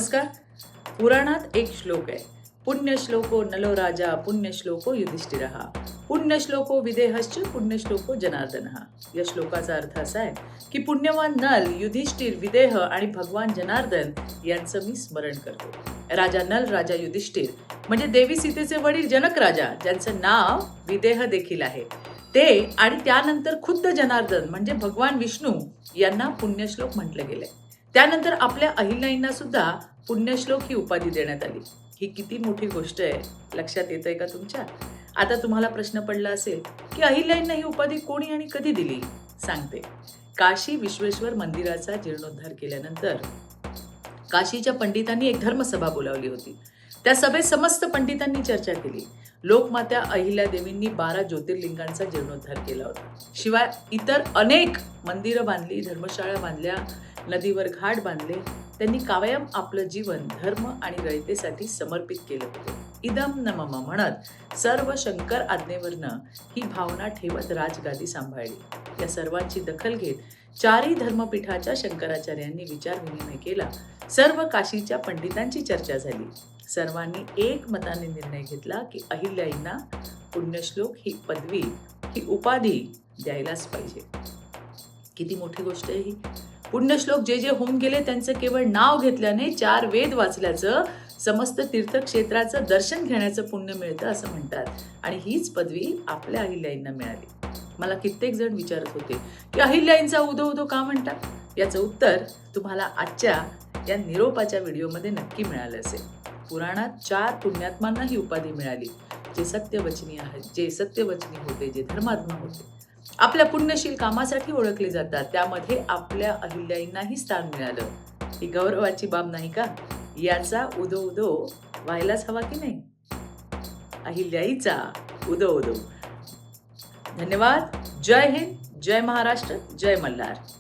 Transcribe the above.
नमस्कार. पुराणात एक श्लोक आहे, पुण्यश्लोको नलो राजा पुण्यश्लोको युधिष्ठिरः पुण्यश्लोको विदेहश्च पुण्यश्लोको जनार्दनः. या श्लोकाचा अर्थ असा आहे की पुण्यवान नल, युधिष्ठिर, विदेह आणि भगवान जनार्दन यांचं मी स्मरण करतो. राजा नल, राजा युधिष्ठिर म्हणजे देवी सीतेचे वडील जनक राजा, ज्यांचं नाव विदेह देखील आहे, ते आणि त्यानंतर खुद्द जनार्दन म्हणजे भगवान विष्णू यांना पुण्यश्लोक म्हटलं गेलंय. त्यानंतर आपल्या अहिल्याईंना सुद्धा पुण्यश्लोक ही उपाधी देण्यात आली. ही किती मोठी गोष्ट आहे, लक्षात येतंय का तुमच्या? आता तुम्हाला प्रश्न पडला असेल की अहिल्याईंना ही उपाधी कोणी आणि कधी दिली? सांगते. काशी विश्वेश्वर मंदिराचा जीर्णोद्धार केल्यानंतर काशीच्या पंडितांनी एक धर्मसभा बोलावली होती. त्या सभेत समस्त पंडितांनी चर्चा केली. लोकमात्या अहिल्यादेवींनी 12 ज्योतिर्लिंगांचा जीर्णोद्धार केला होता. शिवाय इतर अनेक मंदिरं बांधली, धर्मशाळा बांधल्या, नदीवर घाट बांधले. त्यांनी कायम आपलं जीवन धर्म आणि रयतेसाठी समर्पित केलं होतं. इदम न मम म्हणत सर्व शंकर आज्ञेवरनं ही भावना ठेवत राजगादी सांभाळली. या सर्वांची दखल घेत चारही धर्मपीठाच्या शंकराचार्यांनी विचार विनिमय केला. सर्व काशीच्या पंडितांची चर्चा झाली. सर्वांनी एक मताने निर्णय घेतला की अहिल्याईंना पुण्यश्लोक ही पदवी, ही उपाधी द्यायलाच पाहिजे. किती मोठी गोष्ट आहे ही. पुण्यश्लोक जे जे होऊन गेले त्यांचं केवळ नाव घेतल्याने 4 वेद वाचल्याचं, समस्त तीर्थक्षेत्राचं दर्शन घेण्याचं पुण्य मिळतं असं म्हणतात. आणि हीच पदवी आपल्या अहिल्याईंना मिळाली. मला कित्येक जण विचारत होते की अहिल्याईंचा उदो उदो का म्हणतात? याचं उत्तर तुम्हाला आजच्या या निरोपाच्या व्हिडिओमध्ये नक्की मिळालं असेल. पुराणात 4 पुण्यात्मांना ही उपाधी मिळाली, जे सत्यवचनी आहेत, जे सत्यवचनी होते, जे धर्मात्मा होते, आपल्या पुण्यशील कामासाठी ओळखले जातात. त्यामध्ये आपल्या अहिल्याईंनाही स्थान मिळालं. ही गौरवाची बाब नाही का? याचा उदो उदो व्हायलाच हवा की नाही? अहिल्याईचा उदो उदो. धन्यवाद. जय हिंद, जय महाराष्ट्र, जय मल्हार.